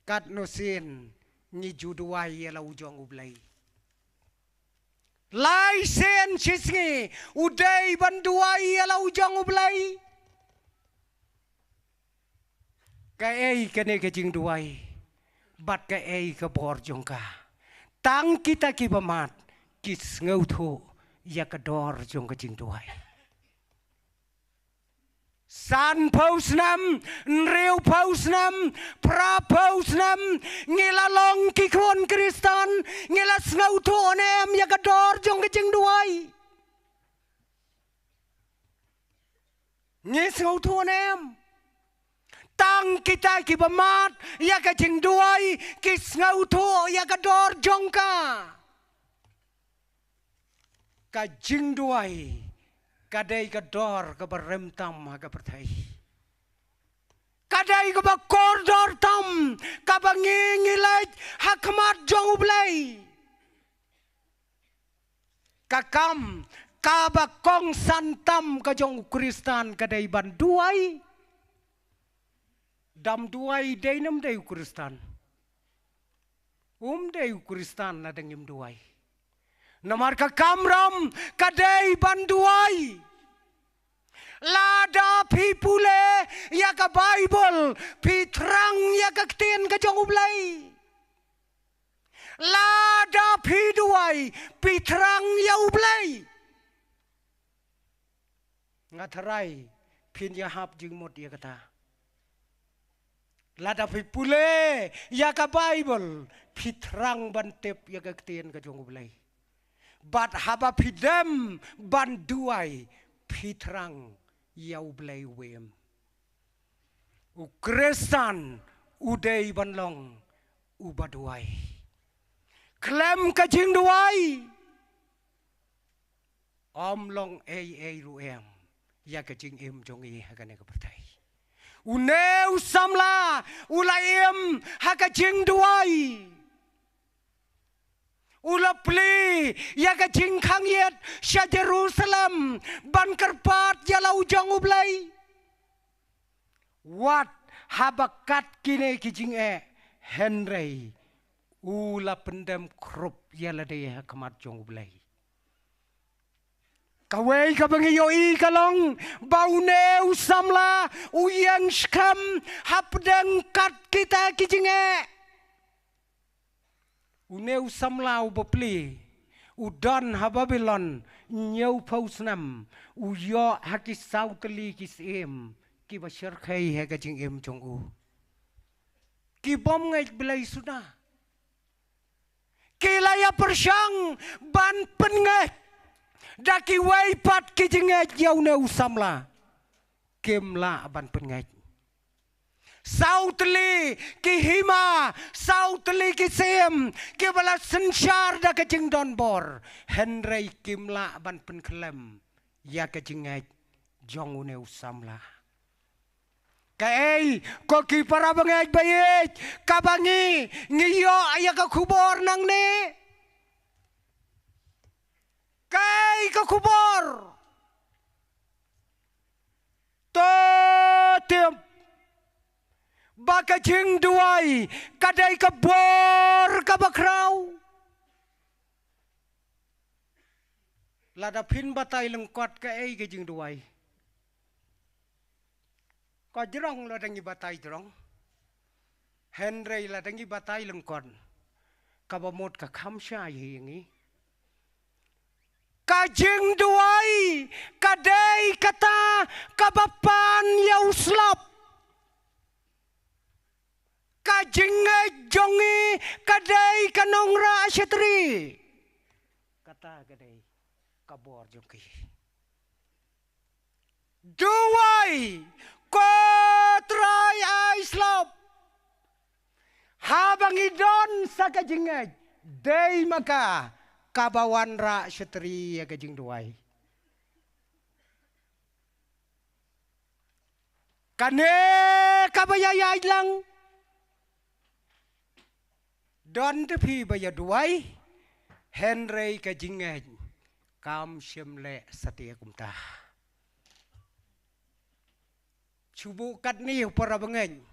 kat nosin ni juduai la ujong ublai laisen shisngi udai banduai la ujong ublai ka ei kane ka jingduai bat ka ei ka bor jongka tang kita ki bamat kis ngau tho ya ka dor jong ka jing duai san paus nam reu paus nam pra paus nam ngila long ki kon kristan ngila ngau tho nem ya ka dor jong ka jing duai ngis ngau tho nem tang kita ki bamat ya ka jing duai kis ngau tho ya ka dor jongka ka jing duai kadai ka dor ka barem tam ka perthai kadai ka ba kor dor tam ka bangingilai hakmat jong ublai ka kam ka ba kong santam ka jong kristan kadai ban duai dam duai dainam dai kristan dai kristan na dengim duai namar ka kamram kadai banduai lada pipule ya ka bible pitrang ya ka tien ka jong ublai lada piduai pitrang ya ublai ngatarai pin ya hap jing mot ya kata lada pipule ya ka bible pitrang bantep ya ka tien ka jong ublai bat haba pidem banduai pitrang yau blai wem ukrestan udai banlong ubaduai klem ka jing duai om long ru em ya ka jing em jong i ha ka ne ka pertai uneu samla ula em ha ka jing duai ula pli ya ka jing khang yet sha Jerusalem ban karpat ya lau jong ublai wat habakat kine ki jing Henry ula pendam krup ya la de ha kamat jong ublai kawai ka bangiyo i kalong baune usamla uyang skam hapdang kat kita ki jing une usamla ubapli udan ha Babylon nyau pausnam uyo haki sautli kisem ki bashar khai ha ka jing em jong u ki bom ngai belai sudah ki laya persyang ban pengai daki wai pat ki jing yau ne usamla kemla ban pengai sautli ki hima sautli ki sem ki bala sensyar da ka jing don bor Henry kimla ban pen klem ya ka jing jong ne usamla kai ko ki para bangaj bayet kabangi ngiyo aya ka kubor nang ne kai ka kubor to tem baka jing duai kadai ka bor ka bakrau lada pin batai lengkot ka ka jing duai ko jerong la dangi batai jerong Henry la dangi batai lengkon kabamot ka khamsha hingi kajing duai kadai kata kabapan yauslap kajing jongi kadai kanongra asyatri kata kadai kabor jongki duai kotrai aislop habang idon sa kajingaj day maka kabawan ra syatri ya kajing duai kane kabayayay lang don tepi baya duai Henry kajingaj kam syemle satia kumta cubu kat ni para bengen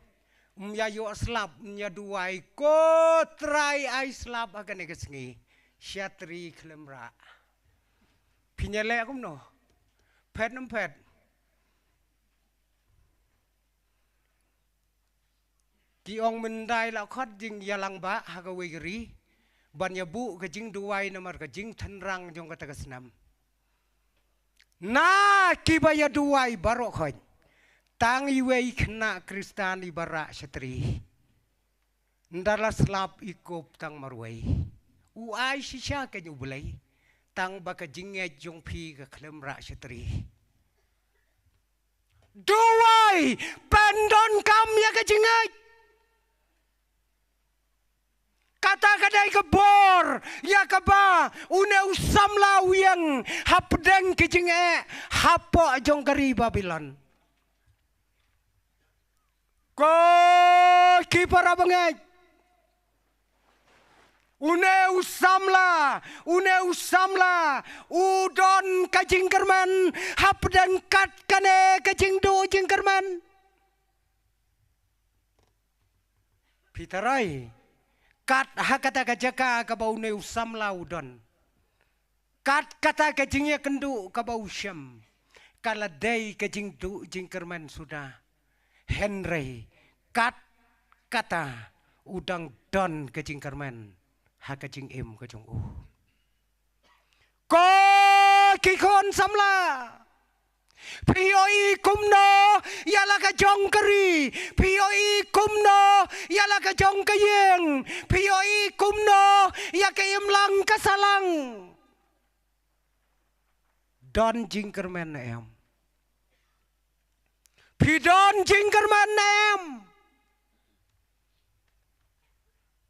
yayo slap nya duai ko trai ai slap akan negesngi syatri klemra pinyale akum no pet nem pet ki ong mendai la khot jing yalang ba hagawe geri ban ya bu ke jing duai namar ke jing thanrang jong kata kesnam na ki baya duai barok khoj tang iwei kena Kristani barak syatri ndala slap ikop tang marwai uai shisha ke nyubulai tang baka jinge jong pi ke klem rak syatri duai pendon kam ya ke jinge kata kadai ke bor ya ke ba une usam lau yang hapdeng ke jinge hapo jong kari Babylon ko ki para bangaj une usamla udon kajing kerman hapdan kat kane kajing do jing kerman pitarai kat hakata kajaka ka bau ne usamla udon kat kata kajingnya kendu ka bau syam kala dai kajing do jing kerman sudah Henry kat kata udang don kajing kerman ha kajing em kajong u ko kikon samla pioi kumno yala kajong keri pioi kumno yala kajong kayeng pioi kumno ya kayem lang kasalang don jing kerman em Pidon jingkerman nem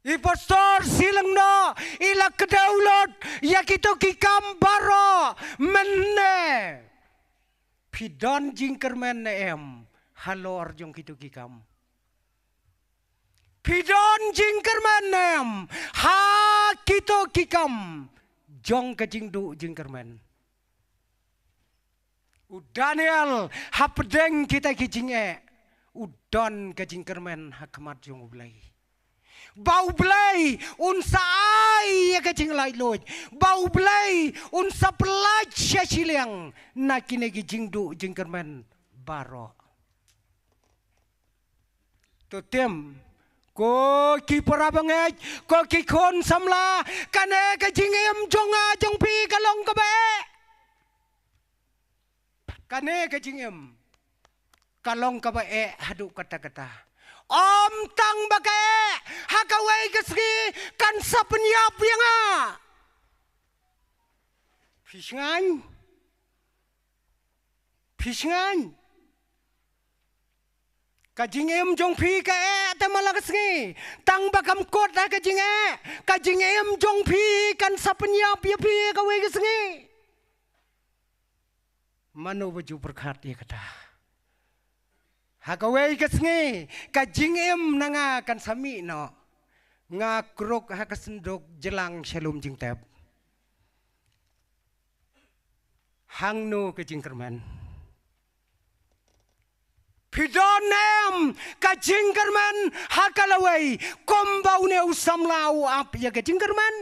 I pastor silang no ila kedaulot ya kito kikam baro menne pidon jingkermen em halor jong kito kikam pidon jingkermen em ha kito kikam jong kejingdu jingkermen Daniel hapdeng kita kijinge udon kejingkermen hakmat jong ublay bau belai unsa ai ya kacing lai loj bau belai unsa pelaj syasiliang nakine jingdu jingkermen baro totem ko ki parabangaj ko ki kon samla kane kajingem jonga jongpi kalong kabe kane kajingem kalong kabe hadu kata-kata Om tang bagai hakawai kesgi kan sapenyap yang Pisngan kajing em jong pi ka temala kesgi tang bakam kot ha kajing em jong pi kan sapenyap ya pi kawai kesgi mano baju berkat ya kata Hakawai kesngi kajing em nanga kan sami no ngakruk hakasendok jelang shalom jingtep hangno kajing kerman pidonem kajing kerman hakalawai kombaune usamlau ap ya kajing kerman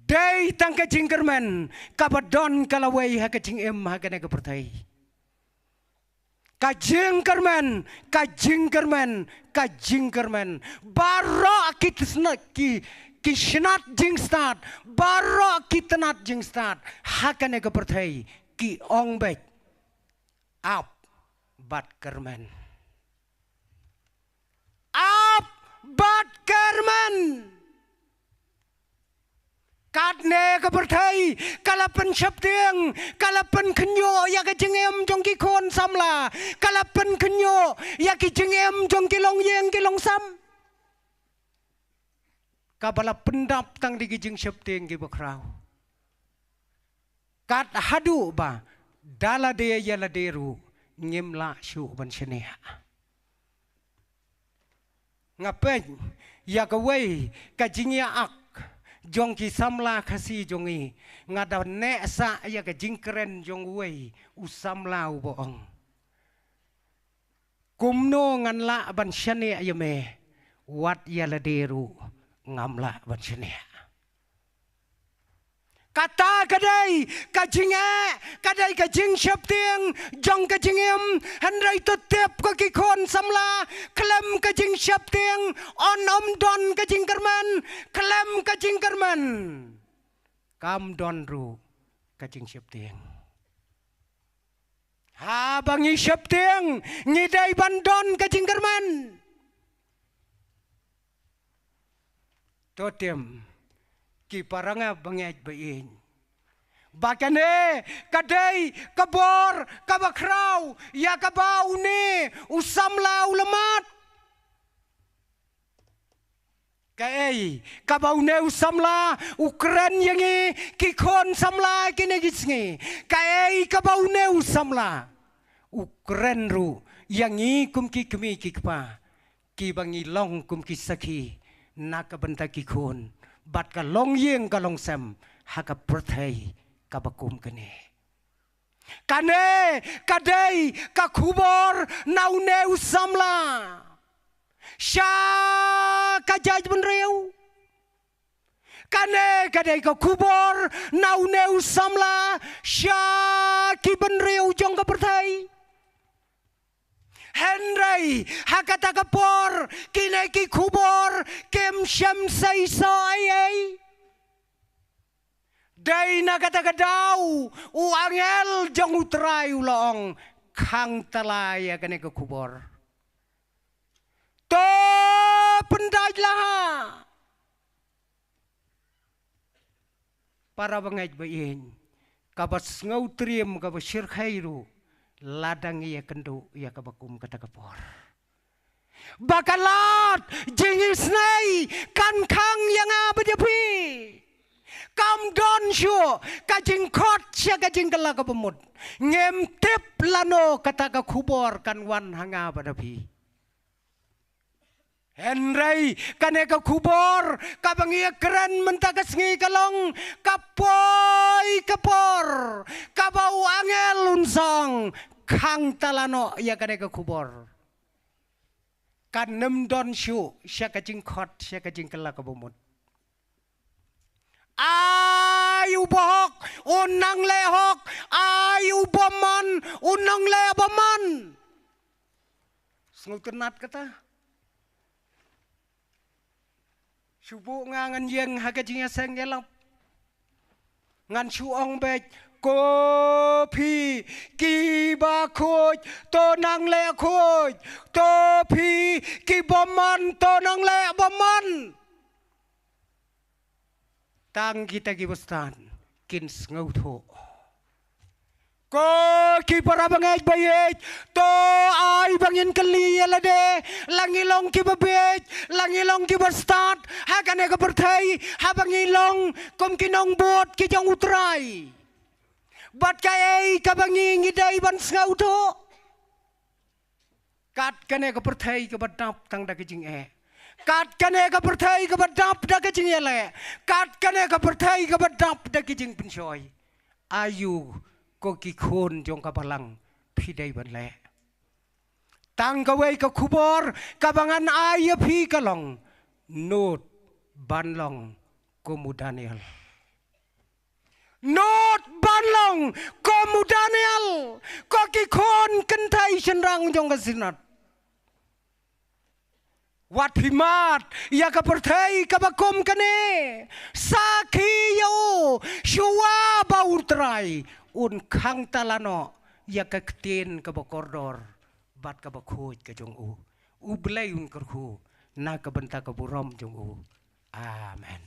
dai tang kajing kerman kabadon kalawai hakajing em hakane kepertai Kajing kermen, baro ki shenat jing start, baro ki tenat jing start, hakane kepertai ki ongbek, up bat kermen, Kadne kepertai kalapan syaptiang kalapan kenyo ya kejengem jong ki kon samla kalapan kenyo ya kejengem jong ki long yeng ki long sam kabala pendap tang di kejeng syaptiang ki bakrau kat hadu ba dala de ya la deru ngimla syu ban shenia ngapen ya kawai kajingya ak jong ki samla kasi jongi ngada ne sa ya ka jingkeren jong wei usamla uboong kumno nganla ban shane ayame wat ya laderu ngamla ban shane kata kadai kajing syaptiang jong kajingem handrai tetep ko ki kon samla klem kajing syaptiang on don kajing kerman klem kajing kerman kam don ru kajing syaptiang ha bangi syaptiang ngidai bandon kajing kerman totem ki paranga bangaj bain bakane kadai kabor kabakrau ya kabau ne usamla ulamat kai kabau ne usamla ukran yangi kikon samla kine gisngi kai kabau ne usamla ukran ru yangi kum ki kemi kikpa ki bangi long kum ki saki nakabenta kikon bat ka long yeng ka long sem haka perthai ka bakum kene kane kadai ka khubor naune usamla sha ka jaj benreu kane kadai ka khubor naune usamla sha ki benreu jong ka perthai Henry hakata kapor kine ki khubor kem syam sai sai dai na kata kadau uangel jong utrai ulong khang talaya kane ke khubor to pendaj laha para bangaj bayin kabas ngau triem kabas syir khairu ladang ia kendu ia kabakum kata kapor Bakalat jingis nai kan kang yang apa dia pi. Kam don syo kajing kot sia kajing kala ka pemut. Ngem tip lano kata ka kubor kan wan hanga pada pi. Henry kaneka kubor kabangia keren mentakas ngi kalong kapoi kapor kabau angel unsong kang talano ya kaneka kubor kan nem don syu sia kajing kot sia kajing kala ka pemut. Ayu bohok, unang lehok, ayu baman, unang lebaman. Sengut kenat kata. Subuh ngangan yang hagajinya senggelap. Ngan suong bej, kopi, kiba kuj, tonang le kuj, topi, kibaman, tonang le baman. Tang kita gibastan kins ngauto ko ki para bangay bayet to ay bangin kali alade langilong ki babet langilong ki bastat hakane ka pertai habangilong kom kinong bot ki jong utray bat kay ka bangi ngidai ban ngauto kat kane ka pertai ka badap tang daging Kat kane ka pertai ka badap da kajing yele. Kat kane ka pertai ka badap da kajing pensoy. Ayu ko kikon jong kapalang pidai banle. Tang kawai ka kubor kabangan ayu pi kalong. Not banlong komu Daniel. Not banlong komu Daniel. Ko kikon kentai senrang jong kasinat. Wat himat ya ka pertai ka bakom kane saki yo shua bautrai un khang talano ya ka ktin ka bakordor bat ka bakhoj ka jong u blai un karhu na ka banta ka burom jong u amen.